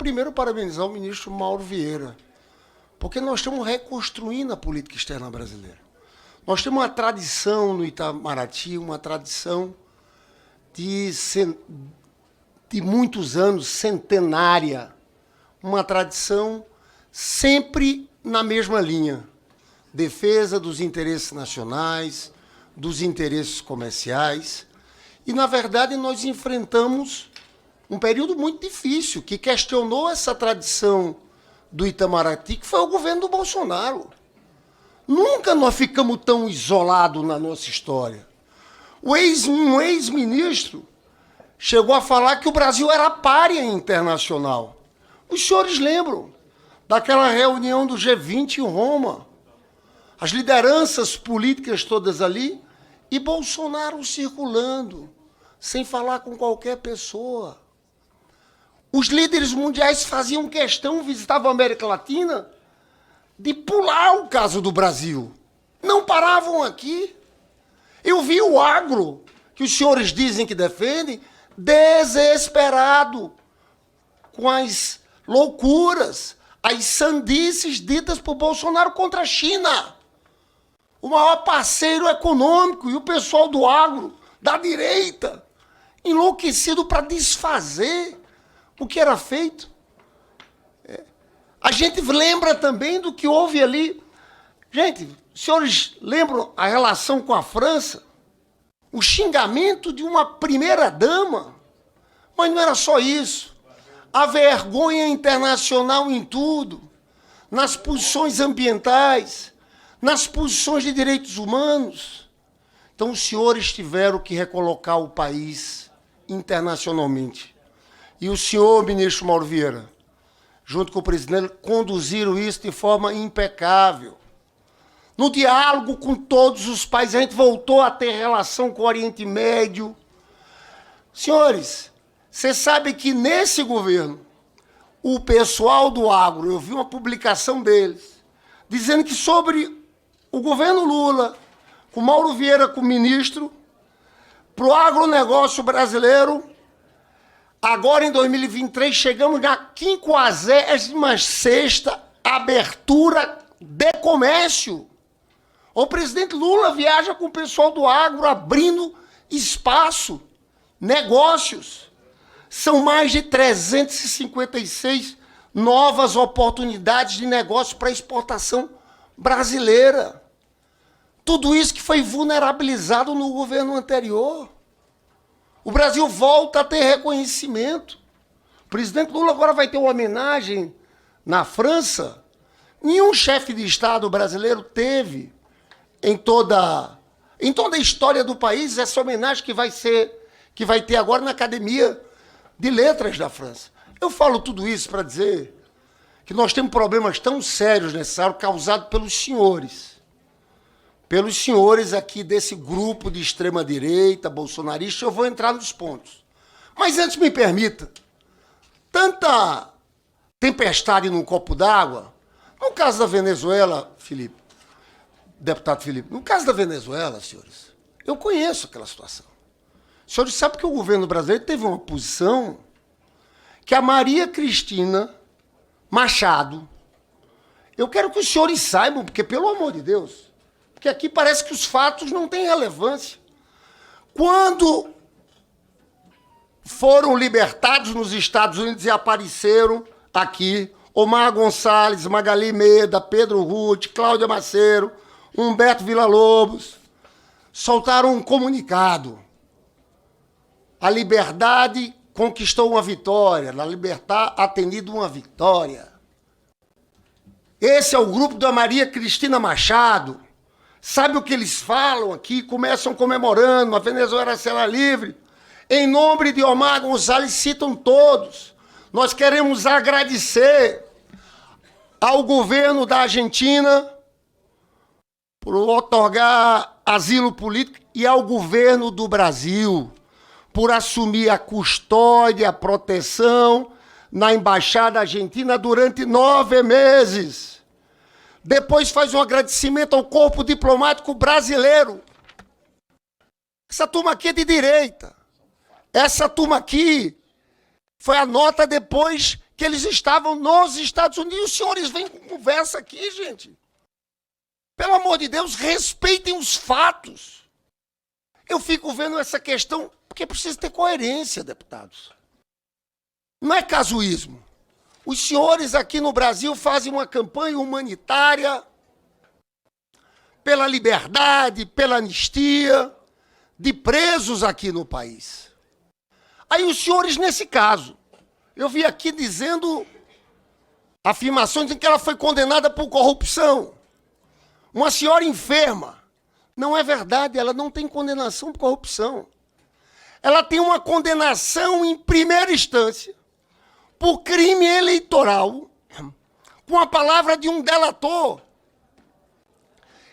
primeiro parabenizar o ministro Mauro Vieira, porque nós estamos reconstruindo a política externa brasileira. Nós temos uma tradição no Itamaraty, uma tradição de muitos anos, centenária, uma tradição sempre na mesma linha. Defesa dos interesses nacionais, dos interesses comerciais. E, na verdade, nós enfrentamos um período muito difícil, que questionou essa tradição do Itamaraty, que foi o governo do Bolsonaro. Nunca nós ficamos tão isolados na nossa história. Um ex-ministro chegou a falar que o Brasil era pária internacional. Os senhores lembram daquela reunião do G20 em Roma? As lideranças políticas todas ali e Bolsonaro circulando, sem falar com qualquer pessoa. Os líderes mundiais faziam questão, visitavam a América Latina, de pular o caso do Brasil. Não paravam aqui. Eu vi o agro, que os senhores dizem que defendem, desesperado com as loucuras, as sandices ditas por Bolsonaro contra a China, o maior parceiro econômico, e o pessoal do agro, da direita, enlouquecido para desfazer o que era feito. A gente lembra também do que houve ali. Gente, os senhores lembram a relação com a França? O xingamento de uma primeira-dama. Mas não era só isso. A vergonha internacional em tudo. Nas posições ambientais, nas posições de direitos humanos. Então, os senhores tiveram que recolocar o país internacionalmente. E o senhor, ministro Mauro Vieira, junto com o presidente, conduziram isso de forma impecável. No diálogo com todos os países, a gente voltou a ter relação com o Oriente Médio. Senhores, você sabe que nesse governo, o pessoal do agro, eu vi uma publicação deles, dizendo que sobre o governo Lula, com Mauro Vieira como ministro, para o agronegócio brasileiro, agora, em 2023, chegamos na 56ª abertura de comércio. O presidente Lula viaja com o pessoal do agro, abrindo espaço, negócios. São mais de 356 novas oportunidades de negócio para exportação brasileira. Tudo isso que foi vulnerabilizado no governo anterior. O Brasil volta a ter reconhecimento. O presidente Lula agora vai ter uma homenagem na França. Nenhum chefe de Estado brasileiro teve em toda a história do país essa homenagem que vai ter agora na Academia de Letras da França. Eu falo tudo isso para dizer que nós temos problemas tão sérios nessa área causados pelos senhores aqui desse grupo de extrema-direita, bolsonarista. Eu vou entrar nos pontos. Mas antes me permita, tanta tempestade num copo d'água, no caso da Venezuela, Felipe, deputado Felipe, no caso da Venezuela, senhores, eu conheço aquela situação. Os senhores sabem que o governo brasileiro teve uma posição que a Maria Cristina Machado, eu quero que os senhores saibam, porque, pelo amor de Deus, porque aqui parece que os fatos não têm relevância. Quando foram libertados nos Estados Unidos e apareceram aqui Omar Gonçalves, Magali Meda, Pedro Ruth, Cláudia Maceiro, Humberto Villa-Lobos, soltaram um comunicado. A liberdade conquistou uma vitória, a liberdade atendida uma vitória. Esse é o grupo da Maria Cristina Machado. Sabe o que eles falam aqui? Começam comemorando, a Venezuela será livre. Em nome de Omar Gonçalves, citam todos. Nós queremos agradecer ao governo da Argentina por otorgar asilo político e ao governo do Brasil por assumir a custódia, a proteção na Embaixada Argentina durante 9 meses. Depois faz um agradecimento ao corpo diplomático brasileiro. Essa turma aqui é de direita. Essa turma aqui foi a nota depois que eles estavam nos Estados Unidos. Os senhores vêm com conversa aqui, gente. Pelo amor de Deus, respeitem os fatos. Eu fico vendo essa questão, porque precisa ter coerência, deputados. Não é casuísmo. Os senhores aqui no Brasil fazem uma campanha humanitária pela liberdade, pela anistia de presos aqui no país. Aí os senhores, nesse caso, eu vi aqui dizendo afirmações em que ela foi condenada por corrupção. Uma senhora enferma. Não é verdade, ela não tem condenação por corrupção. Ela tem uma condenação em primeira instância por crime eleitoral, com a palavra de um delator.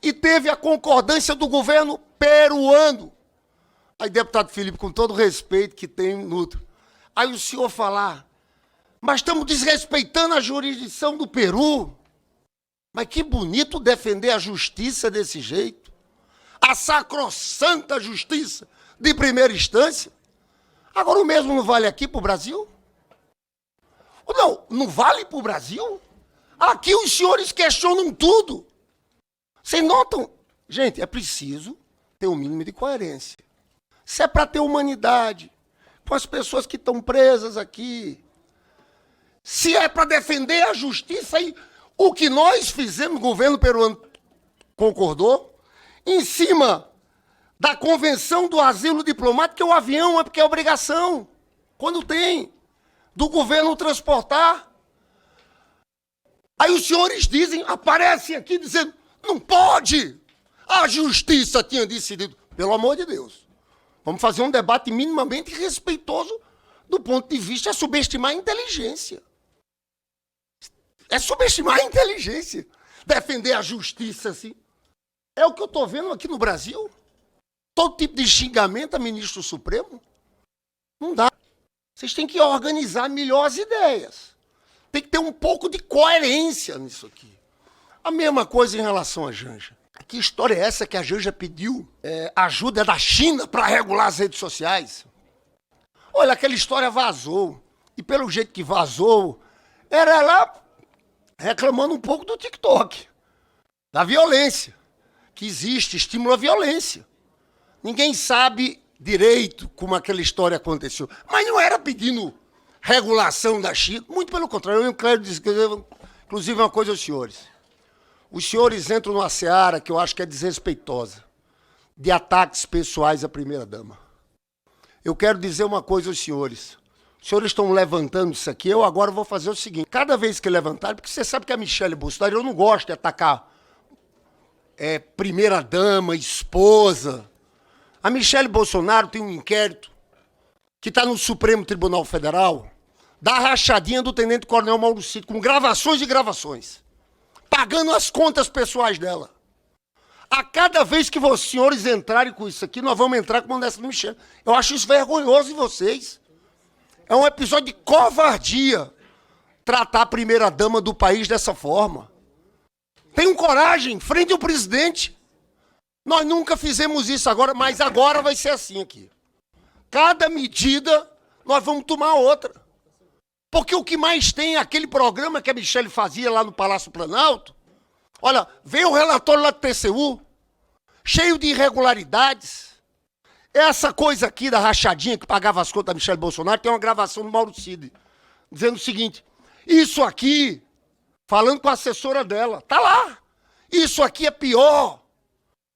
E teve a concordância do governo peruano. Aí, deputado Felipe, com todo o respeito que tem nutro, aí o senhor falar, mas estamos desrespeitando a jurisdição do Peru. Mas que bonito defender a justiça desse jeito. A sacrossanta justiça de primeira instância. Agora o mesmo não vale aqui para o Brasil? Não vale para o Brasil? Aqui os senhores questionam tudo. Vocês notam? Gente, é preciso ter um mínimo de coerência. Se é para ter humanidade com as pessoas que estão presas aqui, se é para defender a justiça, e o que nós fizemos, o governo peruano concordou, em cima da Convenção do Asilo Diplomático, que o avião é porque é obrigação, quando tem, do governo transportar. Aí os senhores dizem, aparecem aqui dizendo, não pode, a justiça tinha decidido. Pelo amor de Deus, vamos fazer um debate minimamente respeitoso do ponto de vista, é subestimar a inteligência. É subestimar a inteligência. Defender a justiça, assim. É o que eu estou vendo aqui no Brasil. Todo tipo de xingamento a ministro Supremo. Não dá. Vocês têm que organizar melhor as ideias. Tem que ter um pouco de coerência nisso aqui. A mesma coisa em relação à Janja. Que história é essa que a Janja pediu ajuda da China para regular as redes sociais? Olha, aquela história vazou. E pelo jeito que vazou, era lá reclamando um pouco do TikTok, da violência que existe, estímulo à violência. Ninguém sabe direito como aquela história aconteceu. Mas não era pedindo regulação da China, muito pelo contrário. Eu quero dizer, inclusive, uma coisa aos senhores. Os senhores entram numa seara que eu acho que é desrespeitosa, de ataques pessoais à primeira-dama. Eu quero dizer uma coisa aos senhores. Os senhores estão levantando isso aqui, eu agora vou fazer o seguinte. Cada vez que levantarem, porque você sabe que a Michele Bolsonaro, eu não gosto de atacar primeira-dama, esposa. A Michele Bolsonaro tem um inquérito que está no Supremo Tribunal Federal da rachadinha do tenente-coronel Mauro Cid, com gravações e gravações, pagando as contas pessoais dela. A cada vez que os senhores entrarem com isso aqui, nós vamos entrar com uma dessa do Michele. Eu acho isso vergonhoso em vocês. É um episódio de covardia tratar a primeira-dama do país dessa forma. Tenham coragem, frente ao presidente. Nós nunca fizemos isso agora, mas agora vai ser assim aqui. Cada medida, nós vamos tomar outra. Porque o que mais tem é aquele programa que a Michele fazia lá no Palácio Planalto. Olha, veio o relatório lá do TCU, cheio de irregularidades. Essa coisa aqui da rachadinha que pagava as contas da Michele Bolsonaro, tem uma gravação do Mauro Cid, dizendo o seguinte, isso aqui, falando com a assessora dela, tá lá, isso aqui é pior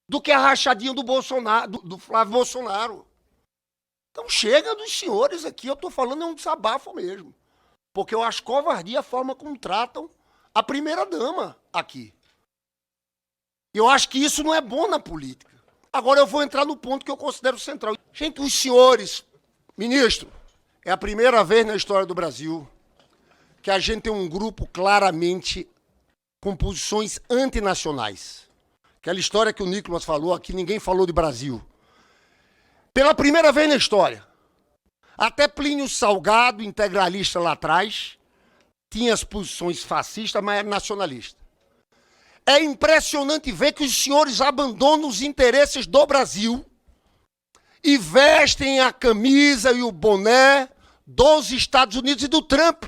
do que a rachadinha do Bolsonaro, do Flávio Bolsonaro. Então chega dos senhores aqui, eu tô falando é um desabafo mesmo, porque eu acho covardia a forma como tratam a primeira-dama aqui. E eu acho que isso não é bom na política. Agora eu vou entrar no ponto que eu considero central. Gente, os senhores, ministro, é a primeira vez na história do Brasil que a gente tem um grupo claramente com posições antinacionais. Aquela história que o Nicolas falou, aqui ninguém falou de Brasil. Pela primeira vez na história, até Plínio Salgado, integralista lá atrás, tinha as posições fascistas, mas era nacionalista. É impressionante ver que os senhores abandonam os interesses do Brasil e vestem a camisa e o boné dos Estados Unidos e do Trump.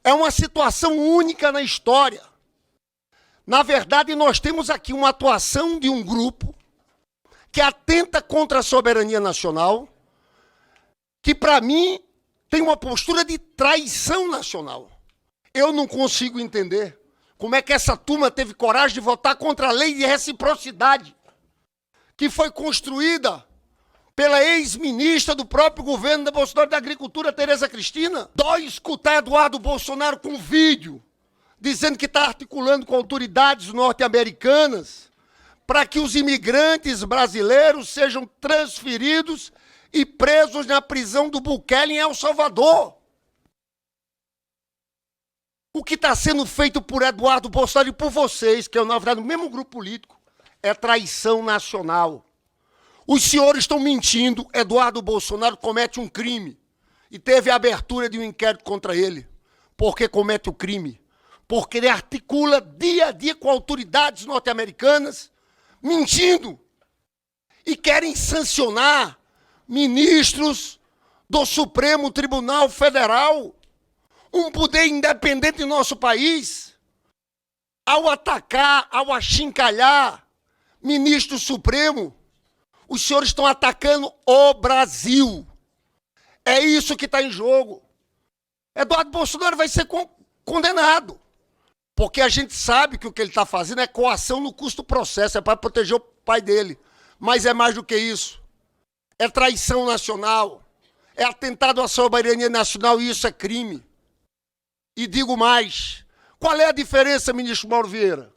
É uma situação única na história. Na verdade, nós temos aqui uma atuação de um grupo que atenta contra a soberania nacional, que, para mim, tem uma postura de traição nacional. Eu não consigo entender como é que essa turma teve coragem de votar contra a lei de reciprocidade, que foi construída pela ex-ministra do próprio governo da Bolsonaro da Agricultura, Tereza Cristina. Dói escutar Eduardo Bolsonaro com vídeo, dizendo que está articulando com autoridades norte-americanas para que os imigrantes brasileiros sejam transferidos e presos na prisão do Bukele em El Salvador. O que está sendo feito por Eduardo Bolsonaro e por vocês, que é, na verdade, o mesmo grupo político, é traição nacional. Os senhores estão mentindo. Eduardo Bolsonaro comete um crime e teve a abertura de um inquérito contra ele. Por que comete o crime? Porque ele articula dia a dia com autoridades norte-americanas, mentindo, e querem sancionar ministros do Supremo Tribunal Federal, um poder independente em nosso país, ao atacar, ao achincalhar ministro Supremo. Os senhores estão atacando o Brasil. É isso que está em jogo. Eduardo Bolsonaro vai ser condenado. Porque a gente sabe que o que ele está fazendo é coação no custo do processo, é para proteger o pai dele. Mas é mais do que isso. É traição nacional. É atentado à soberania nacional e isso é crime. E digo mais. Qual é a diferença, ministro Mauro Vieira,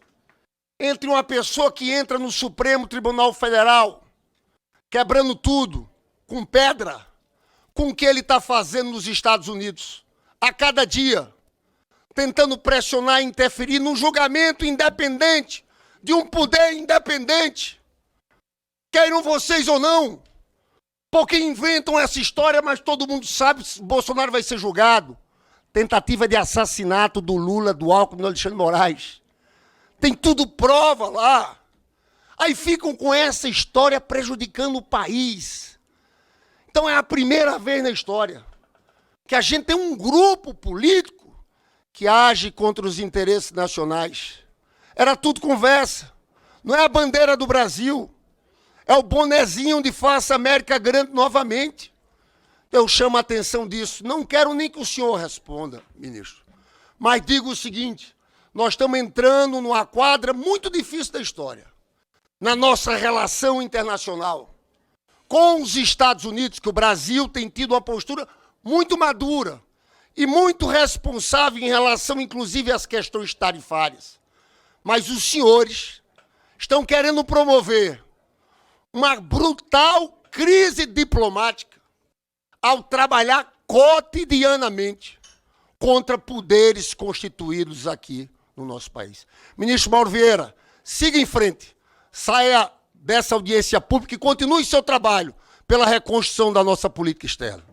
entre uma pessoa que entra no Supremo Tribunal Federal quebrando tudo, com pedra, com o que ele está fazendo nos Estados Unidos, a cada dia, tentando pressionar e interferir num julgamento independente, de um poder independente, queiram vocês ou não, porque inventam essa história, mas todo mundo sabe que Bolsonaro vai ser julgado. Tentativa de assassinato do Lula, do Alckmin, do Alexandre de Moraes. Tem tudo prova lá. Aí ficam com essa história prejudicando o país. Então é a primeira vez na história que a gente tem um grupo político que age contra os interesses nacionais. Era tudo conversa. Não é a bandeira do Brasil. É o bonezinho de Faça América Grande novamente. Eu chamo a atenção disso. Não quero nem que o senhor responda, ministro. Mas digo o seguinte, nós estamos entrando numa quadra muito difícil da história. Na nossa relação internacional com os Estados Unidos, que o Brasil tem tido uma postura muito madura e muito responsável em relação, inclusive, às questões tarifárias. Mas os senhores estão querendo promover uma brutal crise diplomática ao trabalhar cotidianamente contra poderes constituídos aqui no nosso país. Ministro Mauro Vieira, siga em frente. Saia dessa audiência pública e continue seu trabalho pela reconstrução da nossa política externa.